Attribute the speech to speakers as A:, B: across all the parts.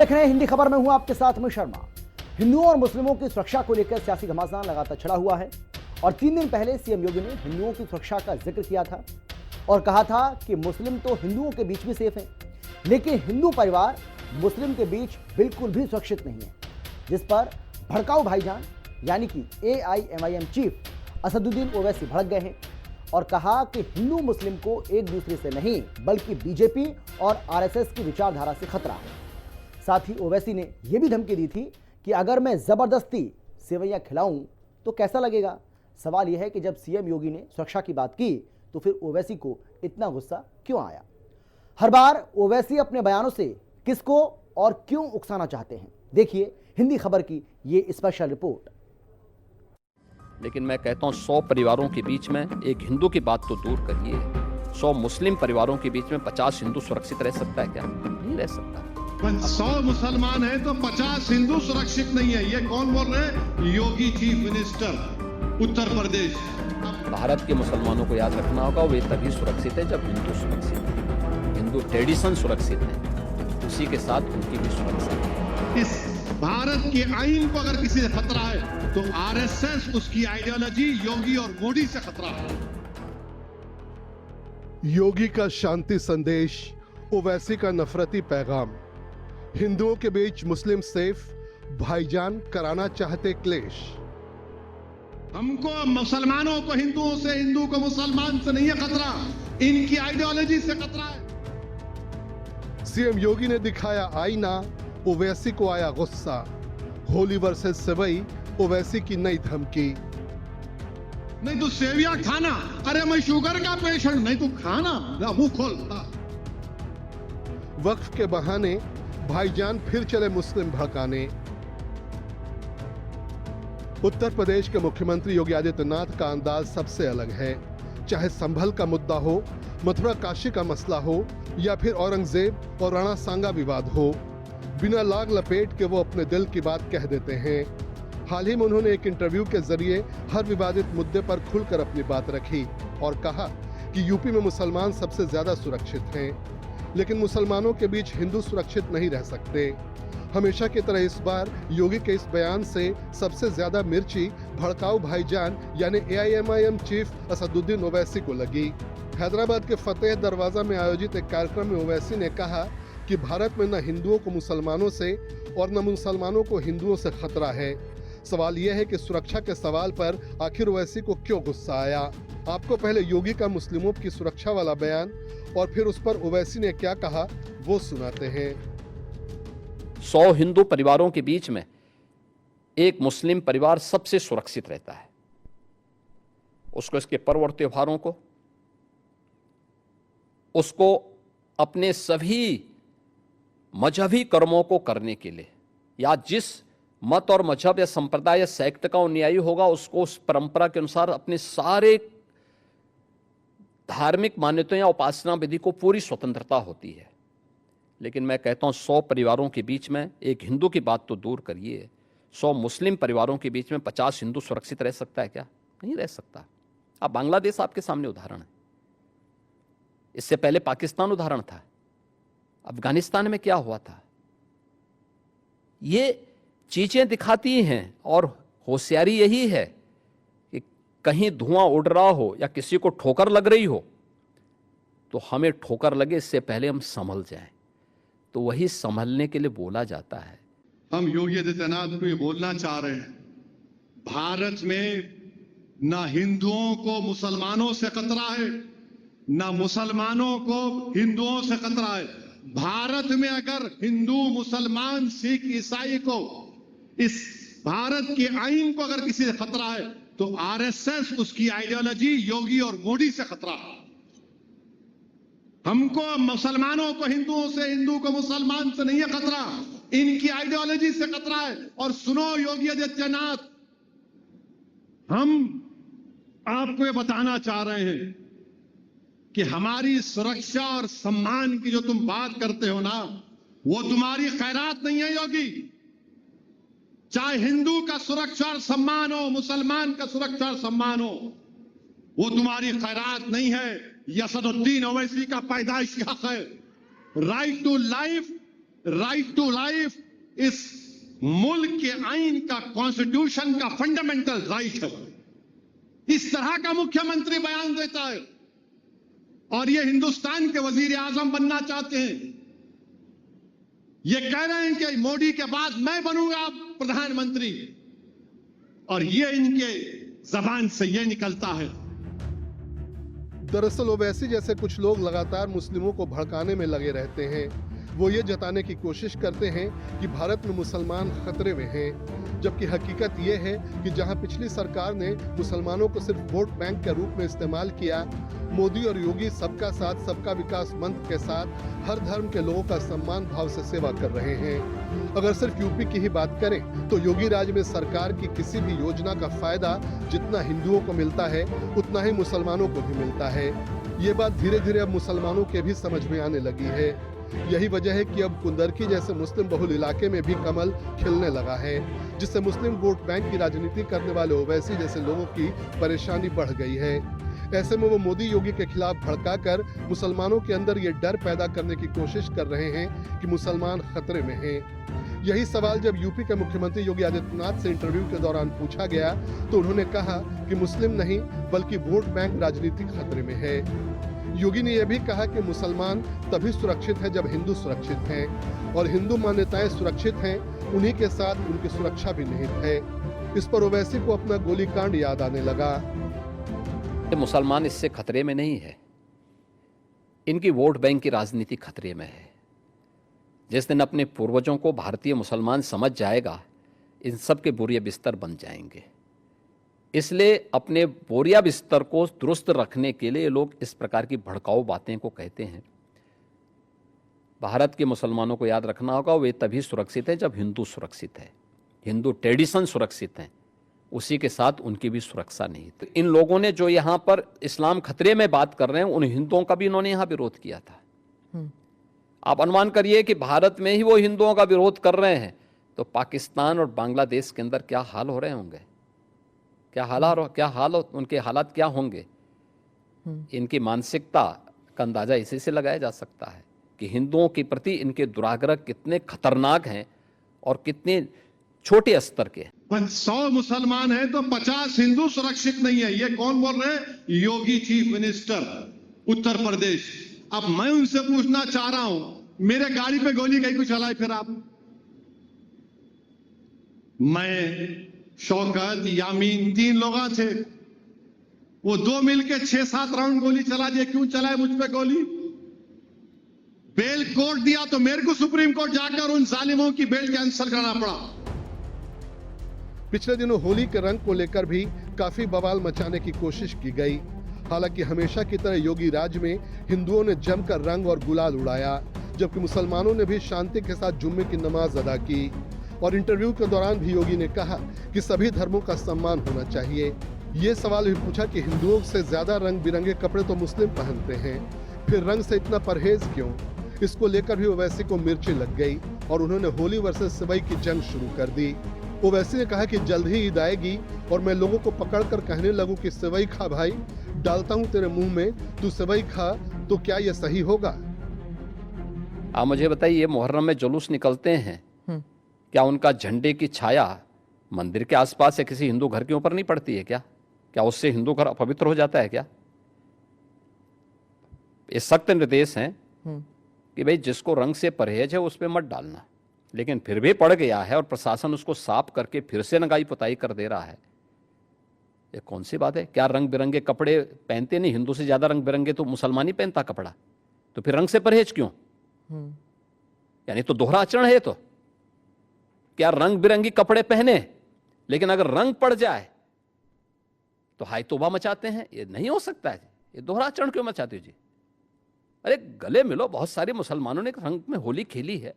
A: देख रहे हैं हिंदी खबर में हूं आपके साथ मैं शर्मा। हिंदुओं और मुस्लिमों की सुरक्षा को लेकर सियासी घमासान लगातार छिड़ा हुआ है और 3 दिन पहले सीएम योगी ने हिंदुओं की सुरक्षा का जिक्र किया था और कहा था कि मुस्लिम तो हिंदुओं के बीच भी सेफ हैं, लेकिन हिंदू परिवार मुस्लिम के बीच बिल्कुल भी सुरक्षित नहीं है। जिस पर भड़काऊ भाईजान यानी कि AIMIM चीफ असदुद्दीन ओवैसी भड़क गए हैं और कहा कि हिंदू मुस्लिम को एक दूसरे से नहीं बल्कि बीजेपी और RSS की विचारधारा से खतरा है। साथ ही ओवैसी ने यह भी धमकी दी थी कि अगर मैं जबरदस्ती सेवैयां खिलाऊं तो कैसा लगेगा। सवाल यह है कि जब सीएम योगी ने सुरक्षा की बात की तो फिर ओवैसी को इतना गुस्सा क्यों आया। हर बार ओवैसी अपने बयानों से किसको और क्यों उकसाना चाहते हैं, देखिए हिंदी खबर की ये स्पेशल रिपोर्ट।
B: लेकिन मैं कहता हूं 100 परिवारों के बीच में एक हिंदू की बात तो दूर करिए, 100 मुस्लिम परिवारों के बीच में 50 हिंदू सुरक्षित रह सकता है क्या? नहीं रह सकता।
C: 100 मुसलमान हैं तो 50 हिंदू सुरक्षित नहीं है, ये कौन बोल रहे हैं? योगी चीफ मिनिस्टर उत्तर प्रदेश।
B: भारत के मुसलमानों को याद रखना होगा, वे तभी सुरक्षित है जब हिंदू सुरक्षित है, हिंदू ट्रेडिशन सुरक्षित है, उसी के साथ उनकी भी सुरक्षा है।
C: इस भारत के आईन को अगर किसी से खतरा है तो RSS, उसकी आइडियोलॉजी, योगी और मोदी से खतरा है।
D: योगी का शांति संदेश, ओवैसी का नफरती पैगाम। हिंदुओं के बीच मुस्लिम सेफ, भाईजान कराना चाहते क्लेश।
C: हमको मुसलमानों को हिंदुओं से, हिंदू को मुसलमान से नहीं है खतरा, इनकी आइडियोलॉजी से खतरा है।
D: सीएम योगी ने दिखाया आईना, ओवैसी को आया गुस्सा। होली वर्सेस सेवई, ओवैसी की नई धमकी।
C: नहीं तो सेविया खाना, अरे मैं शुगर का पेशेंट, नहीं तो खाना, मुंह खोल।
D: वक्फ के बहाने भाईजान फिर चले मुस्लिम भड़काने। उत्तर प्रदेश के मुख्यमंत्री योगी आदित्यनाथ का अंदाज सबसे अलग है। चाहे संभल का मुद्दा हो, मथुरा काशी का मसला हो या फिर औरंगजेब और राणा सांगा विवाद हो, बिना लाग लपेट के वो अपने दिल की बात कह देते हैं। हाल ही में उन्होंने एक इंटरव्यू के जरिए हर विवादित मुद्दे पर खुलकर अपनी बात रखी और कहा कि यूपी में मुसलमान सबसे ज्यादा सुरक्षित हैं, लेकिन मुसलमानों के बीच हिंदू सुरक्षित नहीं रह सकते। हमेशा की तरह इस बार योगी के इस बयान से सबसे ज्यादा मिर्ची भड़काऊ भाईजान यानी AIMIM चीफ असदुद्दीन ओवैसी को लगी। हैदराबाद के फतेह दरवाजा में आयोजित एक कार्यक्रम में ओवैसी ने कहा कि भारत में न हिंदुओं को मुसलमानों से और न मुसलमानों को हिंदुओं से खतरा है। सवाल यह है कि सुरक्षा के सवाल पर आखिर ओवैसी को क्यों गुस्सा आया। आपको पहले योगी का मुस्लिमों की सुरक्षा वाला बयान और फिर उस पर ओवैसी ने क्या कहा वो सुनाते हैं।
B: 100 हिंदू परिवारों के बीच में एक मुस्लिम परिवार सबसे सुरक्षित रहता है। उसको इसके पर्व और त्योहारों को, उसको अपने सभी मजहबी कर्मों को करने के लिए, या जिस मत और मजहब या संप्रदाय या सेक्ट का अनुयायी होगा उसको उस परंपरा के अनुसार अपने सारे धार्मिक मान्यताओं या उपासना विधि को पूरी स्वतंत्रता होती है। लेकिन मैं कहता हूं 100 परिवारों के बीच में एक हिंदू की बात तो दूर करिए, 100 मुस्लिम परिवारों के बीच में 50 हिंदू सुरक्षित रह सकता है क्या? नहीं रह सकता। अब बांग्लादेश आपके सामने उदाहरण है, इससे पहले पाकिस्तान उदाहरण था, अफगानिस्तान में क्या हुआ था। ये चीजें दिखाती हैं और होशियारी यही है कि कहीं धुआं उड़ रहा हो या किसी को ठोकर लग रही हो तो हमें ठोकर लगे इससे पहले हम संभल जाएं। तो वही संभलने के लिए बोला जाता है।
C: हम योगी आदित्यनाथ को ये बोलना चाह रहे हैं, भारत में ना हिंदुओं को मुसलमानों से खतरा है, ना मुसलमानों को हिंदुओं से खतरा है। भारत में अगर हिंदू, मुसलमान, सिख, ईसाई को, इस भारत के आईन को अगर किसी से खतरा है तो RSS, उसकी आइडियोलॉजी, योगी और मोदी से खतरा है। हमको मुसलमानों को हिंदुओं से, हिंदू को मुसलमान से नहीं है खतरा, इनकी आइडियोलॉजी से खतरा है। और सुनो योगी आदित्यनाथ, हम आपको ये बताना चाह रहे हैं कि हमारी सुरक्षा और सम्मान की जो तुम बात करते हो ना, वो तुम्हारी खैरात नहीं है योगी। चाहे हिंदू का सुरक्षा और सम्मान हो, मुसलमान का सुरक्षा और सम्मान हो, वो तुम्हारी खैरात नहीं है। असदुद्दीन ओवैसी का पैदाइशी हक है, right to life right to life इस मुल्क के आइन का, कॉन्स्टिट्यूशन का फंडामेंटल राइट है। इस तरह का मुख्यमंत्री बयान देता है और ये हिंदुस्तान के वजीर आजम बनना चाहते हैं। ये कह रहे हैं कि मोदी के बाद मैं बनूंगा प्रधानमंत्री, और ये इनके जबान से ये निकलता है।
D: दरअसल ओवैसी जैसे कुछ लोग लगातार मुस्लिमों को भड़काने में लगे रहते हैं। वो ये जताने की कोशिश करते हैं कि भारत में मुसलमान खतरे में हैं, जबकि हकीकत ये है कि जहां पिछली सरकार ने मुसलमानों को सिर्फ वोट बैंक के रूप में इस्तेमाल किया, मोदी और योगी सबका साथ सबका विकास मंत्र के साथ हर धर्म के लोगों का सम्मान भाव से सेवा कर रहे हैं। अगर सिर्फ यूपी की ही बात करें तो योगी राज में सरकार की किसी भी योजना का फायदा जितना हिंदुओं को मिलता है उतना ही मुसलमानों को भी मिलता है। ये बात धीरे धीरे अब मुसलमानों के भी समझ में आने लगी है। यही वजह है कि अब कुंदरकी जैसे मुस्लिम बहुल इलाके में भी कमल खिलने लगा है, जिससे मुस्लिम वोट बैंक की राजनीति करने वाले ओवैसी जैसे लोगों की परेशानी बढ़ गई है। ऐसे में वो मोदी योगी के खिलाफ भड़काकर मुसलमानों के अंदर ये डर पैदा करने की कोशिश कर रहे हैं कि मुसलमान खतरे में हैं। यही सवाल जब यूपी के मुख्यमंत्री योगी आदित्यनाथ से इंटरव्यू के दौरान पूछा गया तो उन्होंने कहा कि मुस्लिम नहीं बल्कि वोट बैंक राजनीतिक खतरे में है। योगी ने यह भी कहा कि मुसलमान तभी सुरक्षित है जब हिंदू सुरक्षित हैं, और हिंदू मान्यताएं सुरक्षित हैं, उन्हीं के साथ उनकी सुरक्षा भी निहित है। इस पर ओवैसी को अपना गोलीकांड याद आने लगा।
B: मुसलमान इससे खतरे में नहीं है, इनकी वोट बैंक की राजनीति खतरे में है। जिस दिन अपने पूर्वजों को भारतीय मुसलमान समझ जाएगा, इन सब के बोरिया बिस्तर बन जाएंगे। इसलिए अपने बोरिया बिस्तर को दुरुस्त रखने के लिए लोग इस प्रकार की भड़काऊ बातें को कहते हैं। भारत के मुसलमानों को याद रखना होगा, वे तभी सुरक्षित हैं जब हिंदू सुरक्षित है, हिंदू ट्रेडिशन सुरक्षित हैं, उसी के साथ उनकी भी सुरक्षा नहीं। तो इन लोगों ने जो यहाँ पर इस्लाम खतरे में बात कर रहे हैं, उन हिंदुओं का भी इन्होंने यहाँ विरोध किया था। आप अनुमान करिए कि भारत में ही वो हिंदुओं का विरोध कर रहे हैं, तो पाकिस्तान और बांग्लादेश के अंदर क्या हाल हो रहे होंगे, उनके हालात क्या होंगे। इनकी मानसिकता का अंदाजा इसी से लगाया जा सकता है कि हिंदुओं के प्रति इनके दुराग्रह कितने खतरनाक हैं और कितने छोटे स्तर के।
C: 100 मुसलमान हैं तो 50 हिंदू सुरक्षित नहीं है। ये कौन बोल रहे हैं? योगी चीफ मिनिस्टर उत्तर प्रदेश। अब मैं उनसे पूछना चाह रहा हूं, मेरे गाड़ी पे गोली कहीं को चलाए फिर आप? मैं, शौकत, यामीन, 3 लोग थे, वो 2 मिलके 6-7 राउंड गोली चला दिए। क्यों चलाए मुझ पे गोली? बेल कोर्ट दिया तो मेरे को सुप्रीम कोर्ट जाकर उन जालिमों की बेल कैंसिल करना पड़ा।
D: पिछले दिनों होली के रंग को लेकर भी काफी बवाल मचाने की कोशिश की गई। हालांकि हमेशा की तरह योगी राज में हिंदुओं ने जमकर रंग और गुलाल उड़ाया, जबकि मुसलमानों ने भी शांति के साथ जुम्मे की नमाज अदा की। और इंटरव्यू के दौरान भी योगी ने कहा कि सभी धर्मों का सम्मान होना चाहिए। ये सवाल भी पूछा कि हिंदुओं से ज्यादा रंग बिरंगे कपड़े तो मुस्लिम पहनते हैं, फिर रंग से इतना परहेज क्यों? इसको लेकर भी ओवैसी को मिर्ची लग गई और उन्होंने होली वर्सेस सेवई की जंग शुरू कर दी। ओवैसी ने कहा कि जल्द ही ईद आएगी और मैं लोगों को पकड़कर कहने लगूं कि सेवई खा भाई, डालता हूं तेरे मुंह में, तू सेवई खा, तो क्या यह सही होगा?
B: आप मुझे बताइए, मुहर्रम में जुलूस निकलते हैं, क्या उनका झंडे की छाया मंदिर के आसपास या किसी हिंदू घर के ऊपर नहीं पड़ती है क्या? क्या उससे हिंदू घर अपवित्र हो जाता है क्या? ये सख्त निर्देश हैं कि भाई जिसको रंग से परहेज है उस पर मत डालना, लेकिन फिर भी पड़ गया है और प्रशासन उसको साफ करके फिर से नगाई पुताई कर दे रहा है। ये कौन सी बात है? क्या रंग बिरंगे कपड़े पहनते नहीं? हिंदू से ज्यादा रंग बिरंगे तो मुसलमान ही पहनता कपड़ा, तो फिर रंग से परहेज क्यों? यानी तो दोहरा आचरण है। तो क्या रंग बिरंगी कपड़े पहने, लेकिन अगर रंग पड़ जाए तो हाय तौबा मचाते हैं? ये नहीं हो सकता है। ये दोहरा आचरण क्यों मचाते हो जी? अरे गले मिलो। बहुत सारे मुसलमानों ने रंग में होली खेली है।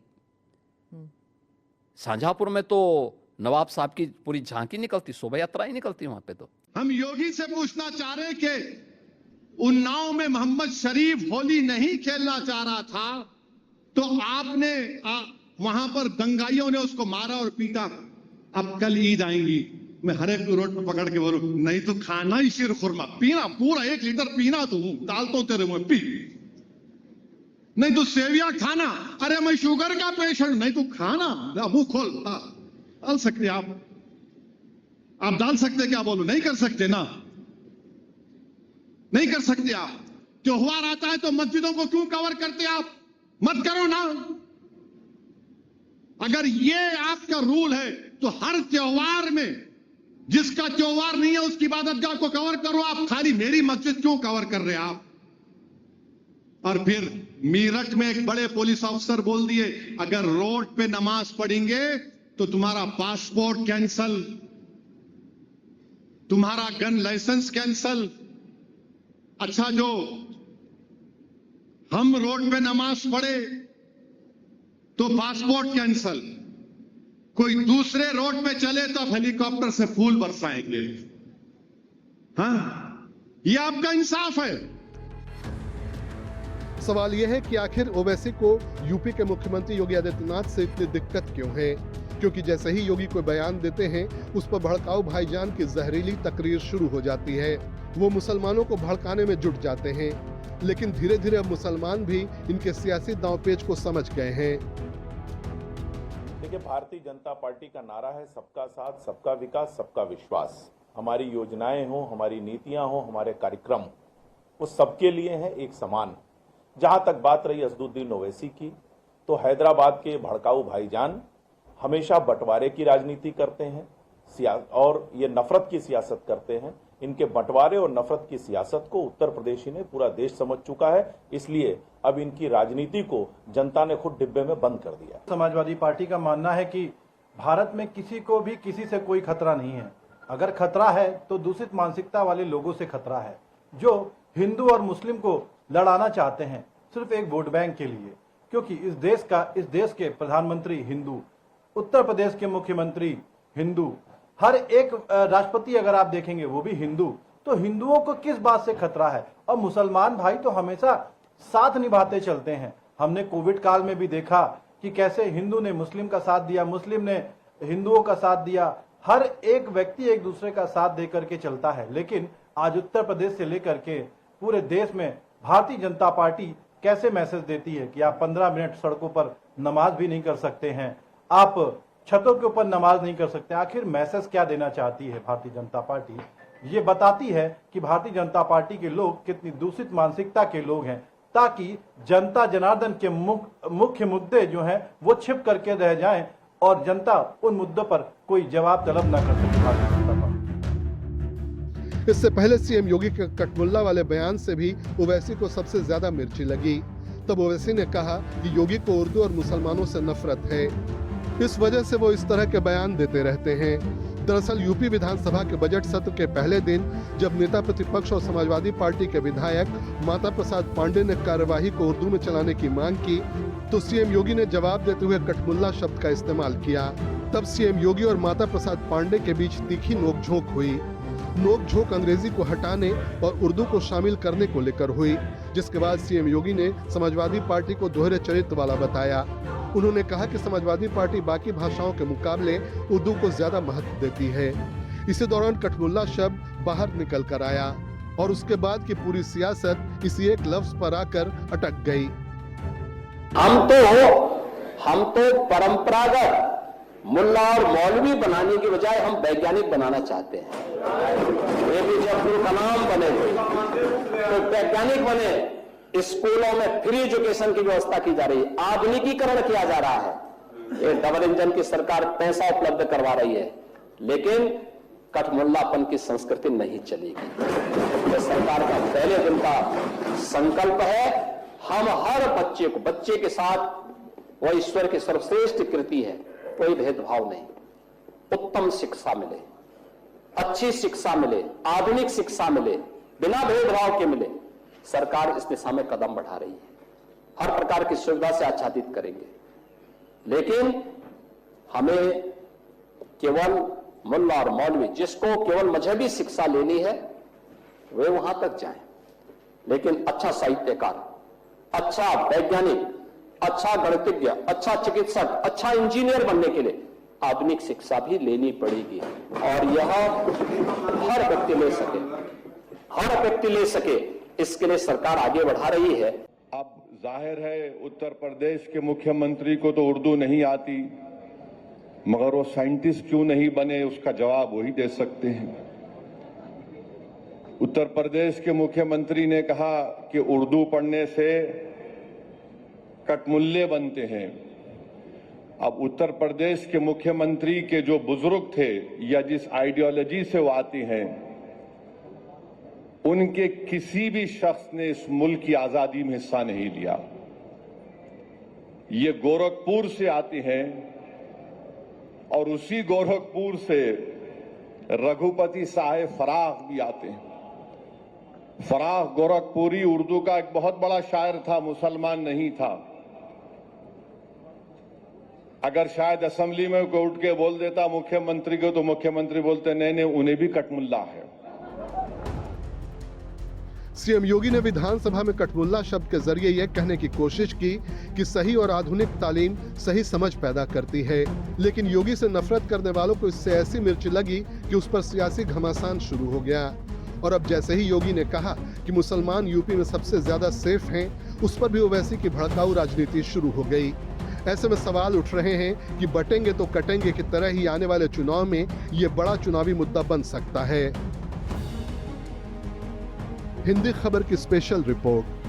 B: शाहजहांपुर में तो नवाब साहब की पूरी झांकी निकलती, शोभा यात्रा ही निकलती वहां पे। तो
C: हम योगी से पूछना चाह रहे कि उन्नाव में मोहम्मद शरीफ होली नहीं खेलना चाह रहा था, तो आपने वहां पर दंगाइयों ने उसको मारा और पीटा। अब कल ईद आएंगी, मैं हर एक रोड पर पकड़ के बोलूं, नहीं तो खाना ही शीर खुरमा, पीना पूरा 1 लीटर पीना, तो डालता हूं तेरे मुंह, पी। नहीं तो सेविया खाना, अरे मैं शुगर का पेशेंट, नहीं तो खाना, मुंह खोल। डाल सकते आप डाल सकते, क्या बोलो, नहीं कर सकते ना, नहीं कर सकते आप। त्योहार आता है तो मस्जिदों को क्यों कवर करते आप, मत करो ना। अगर ये आपका रूल है तो हर त्योहार में जिसका त्योहार नहीं है उसकी इबादतगाह को कवर करो आप, खाली मेरी मस्जिद क्यों कवर कर रहे आप। और फिर मीरठ में एक बड़े पुलिस अफसर बोल दिए, अगर रोड पे नमाज पढ़ेंगे तो तुम्हारा पासपोर्ट कैंसल, तुम्हारा गन लाइसेंस कैंसल। अच्छा, जो हम रोड पे नमाज पढ़े तो पासपोर्ट कैंसल, कोई दूसरे रोड पे चले तो आप हेलीकॉप्टर से फूल बरसाएंगे। हाँ, ये आपका इंसाफ है।
D: सवाल यह है कि आखिर ओवैसी को यूपी के मुख्यमंत्री योगी आदित्यनाथ से इतनी दिक्कत क्यों है, क्योंकि जैसे ही योगी कोई बयान देते हैं उस पर भड़काऊ भाईजान की जहरीली तकरीर शुरू हो जाती है। वो मुसलमानों को भड़काने में जुट जाते हैं, लेकिन धीरे धीरे अब मुसलमान भी इनके सियासी दांवपेच को समझ गए हैं।
E: देखिए, भारतीय जनता पार्टी का नारा है सबका साथ, सबका विकास, सबका विश्वास। हमारी योजनाएं हो, हमारी नीतियां हो, हमारे कार्यक्रम, वो सबके लिए हैं, एक समान। जहां तक बात रही असदुद्दीन ओवैसी की, तो हैदराबाद के भड़काऊ भाईजान हमेशा बंटवारे की राजनीति करते हैं और ये नफरत की सियासत करते हैं। इनके बंटवारे और नफरत की सियासत को उत्तर प्रदेश ही ने पूरा देश समझ चुका है, इसलिए अब इनकी राजनीति को जनता ने खुद डिब्बे में बंद कर दिया।
F: समाजवादी पार्टी का मानना है कि भारत में किसी को भी किसी से कोई खतरा नहीं है। अगर खतरा है तो दूषित मानसिकता वाले लोगों से खतरा है, जो हिंदू और मुस्लिम को लड़ाना चाहते हैं सिर्फ एक वोट बैंक के लिए। क्योंकि इस देश के प्रधानमंत्री हिंदू, उत्तर प्रदेश के मुख्यमंत्री हिंदू, हर एक राष्ट्रपति अगर आप देखेंगे वो भी हिंदू। तो हिंदुओं को किस बात से खतरा है। और मुसलमान भाई तो हमेशा साथ निभाते चलते हैं। हमने कोविड काल में भी देखा कि कैसे हिंदू ने मुस्लिम का साथ दिया, मुस्लिम ने हिंदुओं का साथ दिया। हर एक व्यक्ति एक दूसरे का साथ देकर के चलता है। लेकिन आज उत्तर प्रदेश से लेकर के पूरे देश में भारतीय जनता पार्टी कैसे मैसेज देती है कि आप 15 मिनट सड़कों पर नमाज भी नहीं कर सकते हैं, आप छतों के ऊपर नमाज नहीं कर सकते। आखिर मैसेज क्या देना चाहती है भारतीय जनता पार्टी। ये बताती है कि भारतीय जनता पार्टी के लोग कितनी दूषित मानसिकता के लोग हैं, ताकि जनता जनार्दन के मुख्य मुद्दे जो हैं वो छिप करके रह जाएं और जनता उन मुद्दों पर कोई जवाब तलब न कर सके। भारतीय जनता पार्टी
D: इससे पहले सीएम योगी के कटमुल्ला वाले बयान से भी ओवैसी को सबसे ज्यादा मिर्ची लगी। तब ओवैसी ने कहा कि योगी को उर्दू और मुसलमानों से नफरत है, इस वजह से वो इस तरह के बयान देते रहते हैं। दरअसल यूपी विधानसभा के बजट सत्र के पहले दिन जब नेता प्रतिपक्ष और समाजवादी पार्टी के विधायक माता प्रसाद पांडे ने कार्यवाही को उर्दू में चलाने की मांग की, तो सीएम योगी ने जवाब देते हुए कटमुल्ला शब्द का इस्तेमाल किया। तब सीएम योगी और माता प्रसाद पांडे के बीच तीखी नोकझोंक हुई। नोकझोंक अंग्रेजी को हटाने और उर्दू को शामिल करने को लेकर हुई, जिसके बाद सीएम योगी ने समाजवादी पार्टी को दोहरे चरित्र वाला बताया। उन्होंने कहा कि समाजवादी पार्टी बाकी भाषाओं के मुकाबले उर्दू को ज्यादा महत्व देती है। इसी दौरान कटमुल्ला शब्द बाहर निकल कर आया और उसके बाद की पूरी सियासत इसी एक लफ्ज पर आकर अटक गई।
B: हम तो परंपरागत मुल्ला और मौलवी बनाने की बजाय हम वैज्ञानिक बनाना चाहते हैं। एपीजे अब्दुल कलाम बने तो वैज्ञानिक बने। स्कूलों में फ्री एजुकेशन की व्यवस्था की जा रही है, आधुनिकीकरण किया जा रहा है। ये डबल इंजन की सरकार पैसा उपलब्ध करवा रही है, लेकिन कठमुल्लापन की संस्कृति नहीं चलेगी। ये सरकार का पहले दिन का संकल्प है। हम हर बच्चे के साथ, वह ईश्वर की सर्वश्रेष्ठ कृति है, कोई भेदभाव नहीं, उत्तम शिक्षा मिले, अच्छी शिक्षा मिले, आधुनिक शिक्षा मिले, बिना भेदभाव के मिले। सरकार इस दिशा में कदम बढ़ा रही है, हर प्रकार की सुविधा से आच्छादित करेंगे। लेकिन हमें केवल मुल्ला और मौलवी, जिसको केवल मजहबी शिक्षा लेनी है, वे वहां तक जाएं। लेकिन अच्छा साहित्यकार, अच्छा वैज्ञानिक, अच्छा गणितज्ञ, अच्छा चिकित्सक, अच्छा इंजीनियर बनने के लिए आधुनिक शिक्षा भी लेनी पड़ेगी। और यह हर व्यक्ति ले सके, इसके लिए सरकार आगे बढ़ा रही है।
G: अब जाहिर है उत्तर प्रदेश के मुख्यमंत्री को तो उर्दू नहीं आती, मगर वो साइंटिस्ट क्यों नहीं बने उसका जवाब वही दे सकते हैं। उत्तर प्रदेश के मुख्यमंत्री ने कहा कि उर्दू पढ़ने से कटमुल्ले बनते हैं। अब उत्तर प्रदेश के मुख्यमंत्री के जो बुजुर्ग थे या जिस आइडियोलॉजी से वो आते हैं, उनके किसी भी शख्स ने इस मुल्क की आजादी में हिस्सा नहीं लिया। ये गोरखपुर से आते हैं और उसी गोरखपुर से रघुपति साहेब फराख भी आते हैं। फराख गोरखपुरी उर्दू का एक बहुत बड़ा शायर था, मुसलमान नहीं था। अगर शायद असेंबली में कोई उठ के बोल देता मुख्यमंत्री को, तो मुख्यमंत्री बोलते नहीं नहीं उन्हें भी कटमुल्ला है।
D: सीएम योगी ने विधानसभा में कटमुल्ला शब्द के जरिए यह कहने की कोशिश की कि सही और आधुनिक तालीम सही समझ पैदा करती है, लेकिन योगी से नफरत करने वालों को इससे ऐसी मिर्च लगी कि उस पर सियासी घमासान शुरू हो गया। और अब जैसे ही योगी ने कहा कि मुसलमान यूपी में सबसे ज्यादा सेफ हैं, उस पर भी ओवैसी की भड़काऊ राजनीति शुरू हो गई। ऐसे में सवाल उठ रहे हैं कि बटेंगे तो कटेंगे की तरह ही आने वाले चुनाव में ये बड़ा चुनावी मुद्दा बन सकता है। हिंदी खबर की स्पेशल रिपोर्ट।